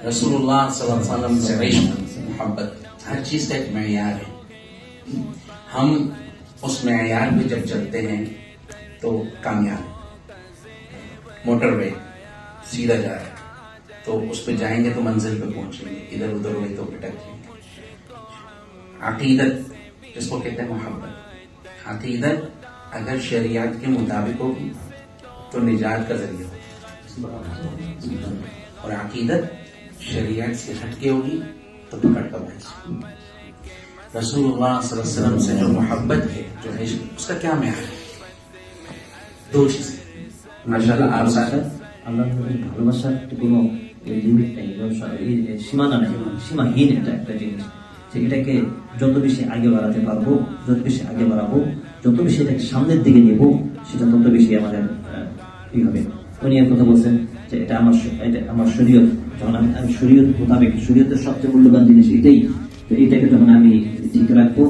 रसूलुल्लाह सल्लल्लाहु अलैहि वसल्लम से इश्क मोहब्बत हर चीज का एक मेयार है। हम उस मेयार पे जब चलते हैं तो कामयाब। मोटरवे सीधा जा रहा है तो उस पे जाएंगे तो मंजिल पे पहुंचेंगे, इधर उधर हुए तो भटक जाएंगे। अकीदत जिसको कहते हैं मोहब्बत, अकीदत अगर शरीयत के मुताबिक होगी तो निजात का जरिया होगा, और अकीदत शरीयत से हटके होगी तो पकड़ का बायस। रसूलुल्लाह सल्लल्लाहु अलैहि वसल्लम से जो मोहब्बत है, जो है, उसका क्या मेयार है? दो चीजें माशाल्लाह आप साथ আল্লাহ নবীর ভালোবাসার কোনো লিমিট নেই, সীমানা নেই, সীমাহীন একটা জিনিস। এটাকে যত বেশি আগে বাড়াতে পারবো, যত বেশি আগে বাড়াবো, যত বেশি এটাকে সামনের দিকে নিব, সেটা তত বেশি আমাদের ই হবে। উনি এক কথা বলছেন যে এটা আমার শরীয়ত, যখন আমি শরীয়ত মোতাবেক, শরীয়তের সবচেয়ে মূল্যবান জিনিস এটাই, তো এটাকে যখন আমি ঠিক রাখবো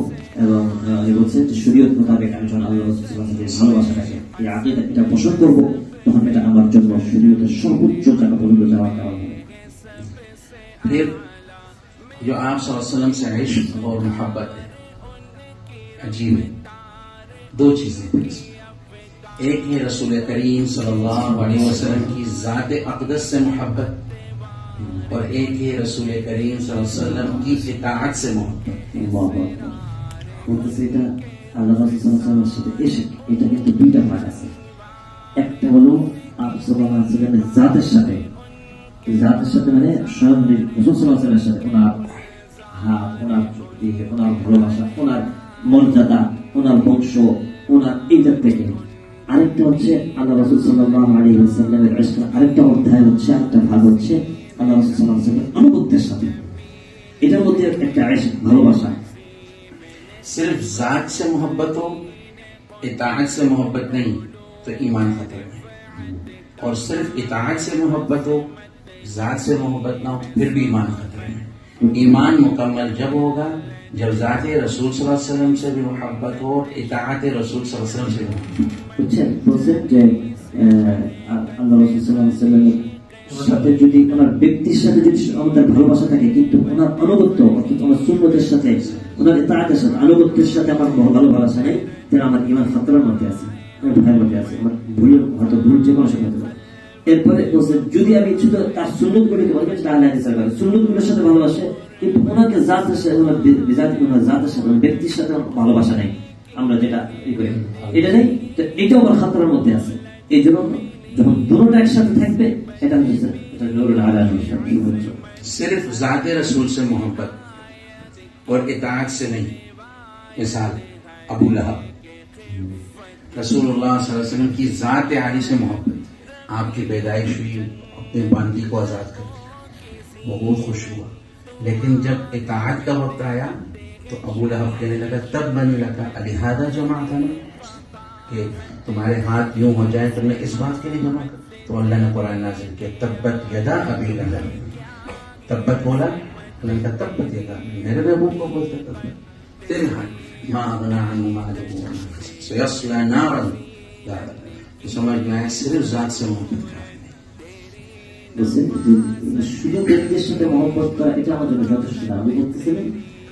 এবং উনি বলছেন যে শরীয়ত মোতাবেক আমি যখন আল্লাহ রাসূলের ভালোবাসাটাকে এই আকীদা এটা পোষণ করবো, তখন এটা আমার জন্য শরীয়তের সর্বোচ্চ জায়গা পর্যন্ত যাওয়ার কারণ হবে। फिर जो आप सल्लल्लाहु अलैहि वसल्लम से इश्क और मोहब्बत है अजीब है। दो चीजें हैं इसमें, एक है रसूल करीम सल्लल्लाहु अलैहि वसल्लम की जात अक़दस से मोहब्बत, और एक है रसूल करीम सल्लल्लाहु अलैहि वसल्लम की इताअत से मोहब्बत। বলতেছে এটা আল্লাহ রাসূল সাল্লাল্লাহু আলাইহি ওয়াসাল্লামের সাথে ইশক, এটা কিন্তু দুইটা ভাগ আছে। একটা হলো আল্লাহ সাল্লাল্লাহু আলাইহি ওয়াসাল্লামের জাতের সাথে, মানে স্বয়ং রাসূল সাল্লাল্লাহু আলাইহি ওয়াসাল্লামের সাথে ওনার ভালোবাসা, ওনার মর্যাদা, ওনার বংশ, ওনার ইজ্জত থেকে। আরেকটা হচ্ছে আল্লাহ রাসূল সাল্লাল্লাহু আলাইহি ওয়াসাল্লামের ইশক, আরেকটা অধ্যায় হচ্ছে, আরেকটা ভাগ হচ্ছে আল্লাহ রাসূল সাল্লাল্লাহু আলাইহি ওয়াসাল্লামের আনুগত্যের সাথে। এটার মধ্যে একটা ইশক, ভালোবাসা। सिर्फ जात से मोहब्बत हो, इताअत से मोहब्बत नहीं तो ईमान खतरे में, और सिर्फ इताअत से मोहब्बत हो, जात से मोहब्बत ना हो, फिर भी ईमान खतरे में। ईमान मुकम्मल जब होगा जब जात रसूल सल्लल्लाहु अलैहि वसल्लम से भी मोहब्बत हो, इताअत रसूल सल्लल्लाहु अलैहि वसल्लम से भी। বুঝছেন, বলছেন যে আল্লাহ রাসূল সাল্লাল্লাহু আলাইহি ওয়াসাল্লামের সাথে যদি ওনার ব্যক্তির সাথে যদি আমাদের ভালোবাসা থাকে, কিন্তু ওনার আনুগত্য অর্থাৎ আমার সুন্নতের সাথে, ওনার ইতাআতের সাথে, আনুগত্যের সাথে আমার ভালোবাসা নেই, তাহলে আমার ঈমান খাতরার মধ্যে আছে, আমি ভয়ের মধ্যে আছে, আমার ভুল যে কোনো সময় হতে পারে। এরপরে বলছেন যদি আমি শুধু তার সুন্নতগুলিকে বলবেন, সেটা আল্লাহ হাদিসের ব্যাপারে, সুন্নতগুলোর সাথে ভালোবাসে কিন্তু ওনাকে জাতের সাথে, ওনার জাতের সাথে, ব্যক্তির সাথে ভালোবাসা নেই, আমরা যেটা ই করি এটা নেই, তো এটাও আমার খাতরার মধ্যে আছে। এই জন্য যখন দুটোটা একসাথে থাকবে, এটা হচ্ছে এটা নূরুল আলা सिर्फ जात रसूल से मोहब्बत और इताअत से नहीं। मिसाल अबू लहब, रसूलुल्लाह सल्लल्लाहु अलैहि वसल्लम की जात आली से मोहब्बत, आपकी पैदाइश हुई, अपने बांदी को आजाद कर दिया, बहुत खुश हुआ, लेकिन जब इताअत का वक्त आया तो अबू लहब कहने लगा, तब मैंने लगा अलिहादा जमा था ना, कि तुम्हारे हाथ यूं हो जाए, तुमने इस बात के लिए जमा कर। तो अल्लाह ने कुरान नाज़िल किया, तब्बत यदा अबी लहब। तब्बत बोला, अल्लाह का तब्बत यदा, मेरे महबूब को बोलते तब्बत, तेरे हाथ मा अगना अन्हु मालुहु व मा कसब सयस्ला नारन ज़ाता। तो समझ में आया सिर्फ जात से मोहब्बत काफी नहीं। বলছেন যে শুধু ব্যক্তির সাথে মহব্বত করা এটা আমাদের জন্য যথেষ্ট না। আমি বলতেছিলাম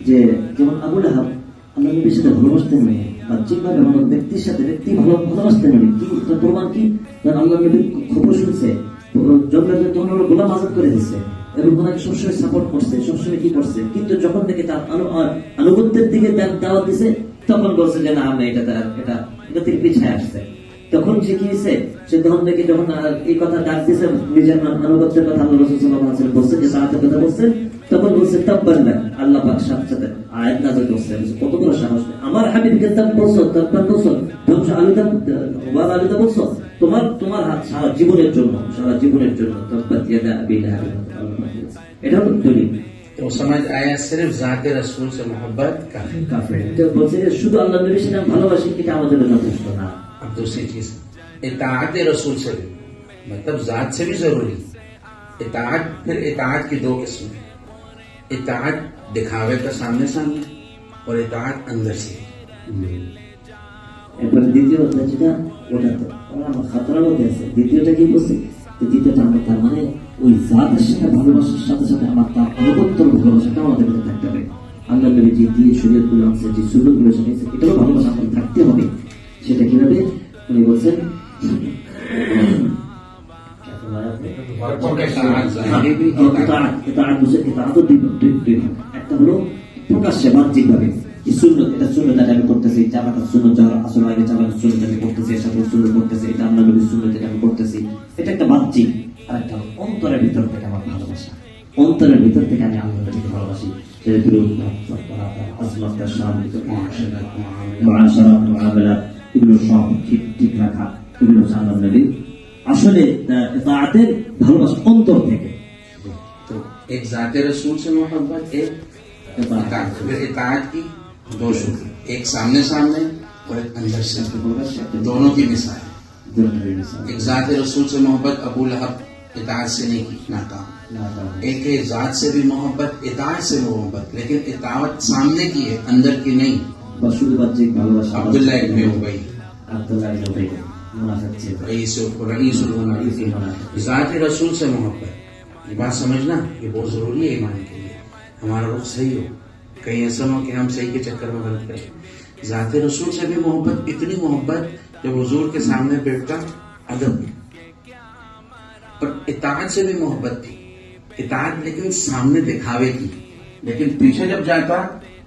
যে যেমন আবু লাহাব আল্লাহ নবীর সাথে ভালোবাসতেন না, বা যেভাবে আমার ব্যক্তির সাথে ব্যক্তি ভালোবাসতেন না, কি তার প্রমাণ কি? কারণ আল্লাহ নবীর খবর শুনছে, জঙ্গলে তখন গোলাম আজাদ করে দিচ্ছে এবং ওনাকে সবসময় সাপোর্ট করছে, সবসময় কি করছে, কিন্তু যখন থেকে তার আনুগত্যের দিকে দাওয়াত দিছে, তখন বলছে যে না, আমরা এটা থেকে পিছিয়ে আসছে। তখন সে কি হয়েছে, সে তখন থেকে যখন এই কথা ডাক দিয়েছে, নিজের আনুগত্যের কথা আল্লাহ রাসূল সাল্লাল্লাহু আলাইহি ওয়াসাল্লাম বলছেন, যে সাহায্যের কথা বলছেন, তখন বলছে তাব্বাল্লাহ, আল্লাহ পাক সাথে আয়াত নাযিল করছে, কত বড় সাহস! আমার হাবিবকে তাব্বান বলছো, তাব্বান বলছো, ধ্বংস আলুদা বলছো, তোমার হাত সারা জীবনের জন্য তাব্বাত ইয়াদা আবি লাহাব। এটা হলো দলিল। तो समझ आया सिर्फ जात रसूल से मोहब्बत काफी। তো বলছে যে শুধু আল্লাহ নবীর সাথে ভালোবাসি, এটা আমাদের জন্য যথেষ্ট না। अब दूसरी चीज इताअत रसूल से भी, मतलब जात से भी जरूरी। इताअत, फिर इताअत की दो किस्में, इताअत दिखावे का सामने सामने और इताअत अंदर से। এরপরে দ্বিতীয় যেটা, ওটা তো আমার খাতরার মধ্যে আছে। দ্বিতীয়টা কি বলছে, দ্বিতীয়টা আমরা তার মানে ওই জাতের সাথে ভালোবাসার সাথে সাথে আমার তার অনুগত্যর ভালোবাসাটাও আমাদের মধ্যে থাকতে হবে। আল্লাহ নবী যে দিয়ে শরীয়তগুলো আছে, যে সুযোগগুলো শিখেছে, এটাও ভালোবাসা আমাদের থাকতে হবে। সেটা কিভাবে উনি বলছেন, একটা হলো প্রকাশ্যে বাহ্যিক ভাবে এটা সুন্নত আমি করতেছি, জামাতের সুন্নত, আসলে আগে জামাতের সুন্নত আমি করতেছি, এর সাথে সুন্নত করতেছি, এটা আল্লাহ নবীর সুন্নত আমি করতেছি, এটা একটা বাহ্যিক। আর একটা অন্তরের ভিতর থেকে আমার ভালোবাসা, অন্তরের ভিতর থেকে আমি আল্লাহ নবীকে ভালোবাসি। সেটা এগুলো সব ঠিক রাখা, এগুলো হচ্ছে আল্লাহ নবী আসলে তাদের ভালোবাসা অন্তর থেকে। तो एक ज़ाते रसूल से मोहब्बत, एक इताअत। फिर इताअत की दो शुक्र, एक सामने सामने और एक अंदर से, दोनों की मिसाल। एक ज़ाते रसूल से मोहब्बत अबू लहब इताअत से नहीं की, नाकाम। एक है ज़ात से भी मोहब्बत, इताअत से मोहब्बत, लेकिन इताअत सामने की है, अंदर की नहीं। अब्दुल्लाह इब्न उबई, रईसुल मुनाफिकीन। ज़ाते रसूल से मोहब्बत, ये बात समझना, ये बहुत जरूरी है ईमान के लिए। हमारा रुख सही हो, कहीं ऐसा हो कि हम सही के चक्कर में गलत करें। ज़ाते रसूल से भी मोहब्बत, इतनी मोहब्बत जब हुजूर के सामने बैठता अदब। और इताअत से भी मोहब्बत थी, इताअत लेकिन सामने दिखावे की, लेकिन पीछे जब जाता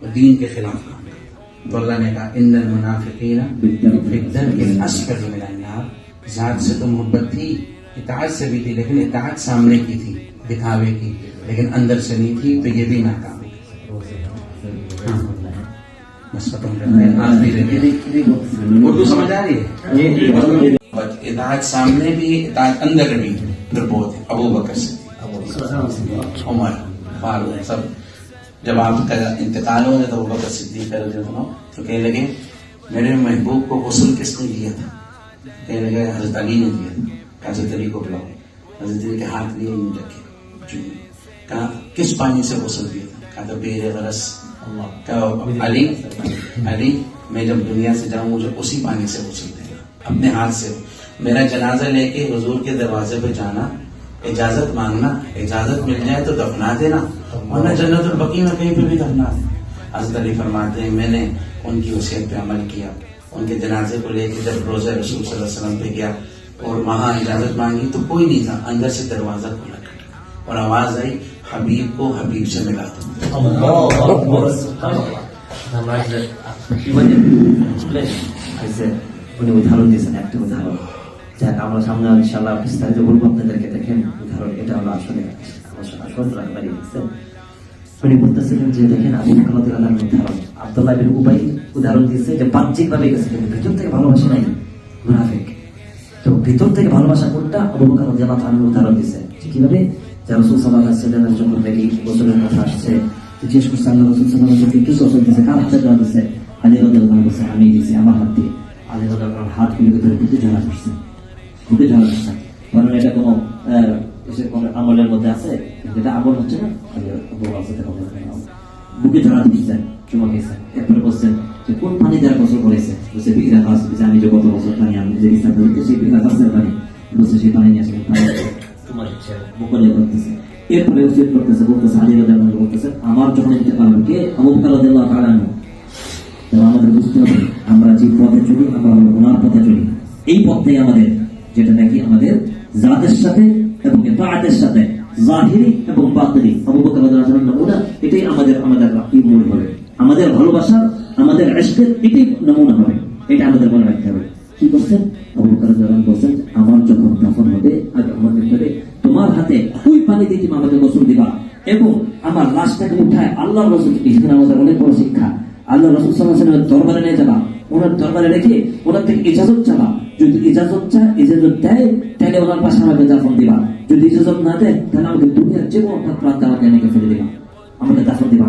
तो दीन के खिलाफ काम करता। तो अल्लाह ने कहा इन्नल मुनाफिकीना फी दरकिल अस्फली मिनन नार। ज़ात से तो मोहब्बत थी, इताअत से भी थी, लेकिन इताअत सामने की थी, दिखावे की, लेकिन अंदर से नहीं थी, तो ये भी नाकाम। बस खत्म करते हैं, उर्दू समझ आ रही है? इताअत सामने भी, इताअत अंदर भी, फिर बहुत है। अबू बकर सिद्दीक, उमर, फारूक, सब। जब आपका इंतकाल हो गया तो अबू बकर सिद्दीक तो कहने लगे मेरे महबूब को गुस्ल किसने दिया था? कहने लगे हजरत अली ने दिया था। हजरत अली को बुलाओ, हजरत अली के हाथ लिए यूं रखे, कहा किस पानी से गुस्ल दिया था? कहा था बेर गरस। अली अली मैं जब दुनिया से जाऊं मुझे उसी पानी से गुस्ल देगा, अपने हाथ से। मेरा जनाजा लेके हुजूर के दरवाजे पे जाना, इजाजत मांगना, इजाजत मिल जाए तो दफना देना, वरना जन्नतुल बकी में कहीं पे भी दफना देना। हज़रत अली फरमाते हैं मैंने उनकी वसीयत पे अमल किया। उनके जनाजे को लेकर जब रोज़ा रसूल सल्लल्लाहु अलैहि वसल्लम पे गया और वहां इजाजत मांगी तो कोई नहीं था, अंदर से दरवाजा खुला और आवाज आई हबीब को हबीब से मिला दो। উনি উদাহরণ দিয়েছেন, একটা উদাহরণ, যাক আমরা সামনে ইনশাআল্লাহ বিস্তারিত বলবো আপনাদেরকে। দেখেন উদাহরণ, এটা হলো আসলে উনি বলতেছিলেন যে দেখেন আবু বকর রাদিয়াল্লাহু আনহু উদাহরণ, আব্দুল্লাহ বিন উবাই উদাহরণ দিয়েছে যে বাহ্যিক ভাবে গেছে কিন্তু ভিতর থেকে ভালোবাসা নাই, মুনাফিক। তো ভিতর থেকে ভালোবাসা কোনটা? আবু বকর রাদিয়াল্লাহু আনহু উদাহরণ দিয়েছে কিভাবে, যে রাসূল সাল্লাল্লাহু আলাইহি ওয়াসাল্লামের যখন নাকি গোসলের কথা আসছে, জিজ্ঞেস করছে আল্লাহ রাসূল সাল্লাল্লাহু আলাইহি ওয়াসাল্লাম কি গোসল দিয়েছে, কার হাতে দেওয়া দিয়েছে? আলী রাদিয়াল্লাহু আনহু বলেছে আমি দিয়েছি, আমার হাত দিয়ে। আলী রাদিয়াল্লাহু আনহু হাত গুলোকে ধরে বুকে ঝাড়া করছে, বুকে ঝাড়া করছে। কারণ এটা কোনো আমলের মধ্যে আছে, যেটা আমল হচ্ছে না, বুকে ঝাড়া দিচ্ছেন, চুমা খেয়েছেন। এরপরে বলছেন যে কোন পানি দ্বারা গোসল করেছে? বলছে বিঘা গাছ, আমি যে গত বছর পানি আমি যে ইসলাম ধরতে সেই বিঘা গাছের পানি, বলছে সেই পানি নিয়ে আসলে চুমা দিচ্ছে, মুখলে করতেছে। এরপরে উচিত করতেছে, বলতেছে আলী রাদিয়াল্লাহু আনহু বলতেছে আমার যখন ইন্তেকাল হবে, কে? আবু বকর রাদিয়াল্লাহু তাআলা আনহু। আমাদের বুঝতে হবে আমরা যে পথে চলি, আমরা ওনার পথে চলি, এই পথটাই আমাদের, যেটা নাকি আমাদের জাতের সাথে এবং ইতাআতের সাথে, জাহিরি এবং বাতিনি, আবু বকর রাদিয়াল্লাহু আনহু নমুনা, এটাই আমাদের মূল হবে, আমাদের ভালোবাসা, আমাদের ইশকের এটাই নমুনা হবে। এটা আমাদের মনে রাখতে হবে। কি করছেন আবু বকর রাদিয়াল্লাহু আনহু? বলছেন আমার যখন দাফন হবে আগে আমার ভিতরে তোমার হাতে ওই পানি দিয়ে তুমি আমাকে গোসল দিবা এবং আমার লাশটাকে উঠায় আল্লাহর রাসূল, এখানে আমাদের অনেক বড় শিক্ষা, আল্লাহ রাসূল সাল্লাল্লাহু আলাইহি ওয়াসাল্লামের দরবারে নিয়ে যাবা, ওনার দরবারে রেখে ওনার থেকে ইজাজত চাবা। যদি ইজাজত দেয় তাহলে ওনার পাশে আমাকে দাফন দিবা, যদি ইজাজত না দেয় তাহলে আমাকে দুনিয়ার যে কোনো প্রান্তে আমাকে এনেকে ফেলে দিবা, আমাকে দাফন দিবা।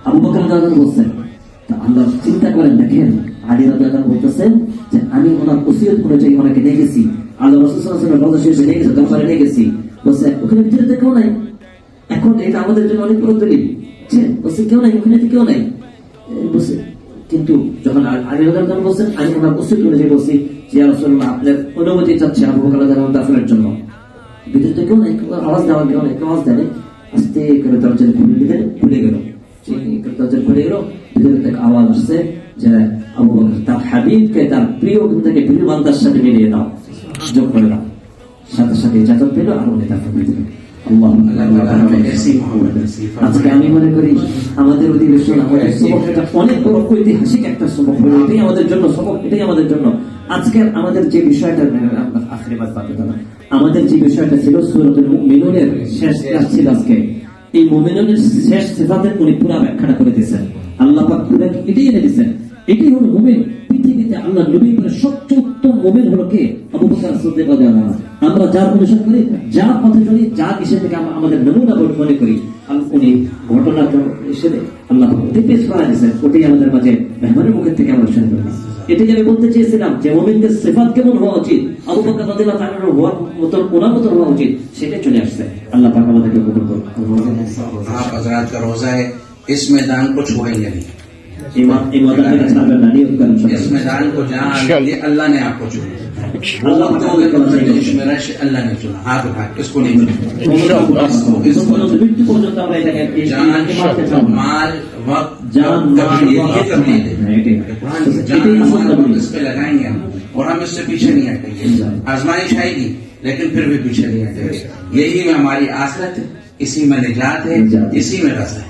আবু বকর রাদিয়াল্লাহু আনহু বলছেন, আল্লাহ চিন্তা করেন, দেখেন আলী রাদিয়াল্লাহু আনহু বলতেছেন যে আমি ওনার ওসিয়ত অনুযায়ী ওনাকে নিয়ে গেছি, আল্লাহ রাসূল সাল্লাল্লাহু আলাইহি ওয়াসাল্লাম রওজা শরীফে নিয়ে গেছে, দরবারে নিয়ে গেছি। বলছে ওখানে ভিতরে কেউ নাই, এখন এটা আমাদের জন্য অনেক বড় দলিল। বলছে কেউ নাই, ওখানে কেউ নাই। বলছে কিন্তু যখন আলী রাদিয়াল্লাহু আনহু বলছেন আমি ওনার ওসিয়ত অনুযায়ী বলছি যে ইয়া রাসূলুল্লাহ আপনার অনুমতি চাচ্ছি আবু বকর রাদিয়াল্লাহু আনহু দাফনের জন্য। ভিতর থেকে অনেক আওয়াজ দেওয়া গেল, অনেক আওয়াজ দেয়, আস্তে করে দরজা খুলে দিলেন, খুলে গেল, দরজা খুলে গেল, ভিতরে থেকে আওয়াজ আসছে যে আবু বকর তার হাবিবকে তার প্রিয় থেকে প্রিয় বান্দার সাথে মিলিয়ে দাও, যোগ করে দাও। সাথে সাথে ইজাজত পেল আর উনি তার দিল। আজকে আমি মনে করি আমাদের অধিবেশন, আমাদের সবক এটা অনেক বড় ঐতিহাসিক একটা সবক হলো। এটাই আমাদের জন্য সবক, এটাই আমাদের জন্য আজকে আমাদের যে বিষয়টা, আমাদের যে বিষয়টা ছিল সূরাতুল মুমিনুনের শেষ ক্লাস ছিল আজকে। এই মুমিনুনের শেষ সিফাতের উনি পুরো ব্যাখ্যাটা করে দিয়েছেন। আল্লাহ পাক পুরো এটাই এনে দিয়েছেন। এটাই হলো মুমিন। পৃথিবীতে আল্লাহ নবীর পরে সবচেয়ে উত্তম মুমিন হলো কে? আবু বকর সিদ্দিক রাদিয়াল্লাহু আনহু। আমরা যার অনুসরণ করি, যার পথে চলি, যার বিষয় থেকে আমরা আমাদের নমুনা মনে করি, উনি ঘটনা হিসেবে আল্লাহ ওটাই পেশ করা দিয়েছেন। ওটাই আমাদের মাঝে মেহমানের মুখের থেকে আমরা শুনতে পারি। এটাই আমি বলতে চেয়েছিলাম যে মুমিনদের সিফাত কেমন হওয়া উচিত, আবু বকর রাদিয়াল্লাহু তাআলার হওয়ার মতন, ওনার মতন হওয়া উচিত, সেটাই চলে আসছে। আল্লাহ পাক আমাদেরকে কবুল করুন। आप हजरात का रोजा है, इस मैदान को छोड़ेंगे नहीं। इस मैदान को जहाँ ये अल्लाह ने आपको चुना, अल्लाह ने चुना। हाथ उठा, किसको नहीं चुना? माल वक्त इस पे लगाएंगे हम, और हम इससे पीछे नहीं हटेंगे। आजमाइश आएगी लेकिन फिर भी पीछे नहीं हटेंगे। यही में हमारी आखिरत है, इसी में निजात है, इसी में रज़ा है।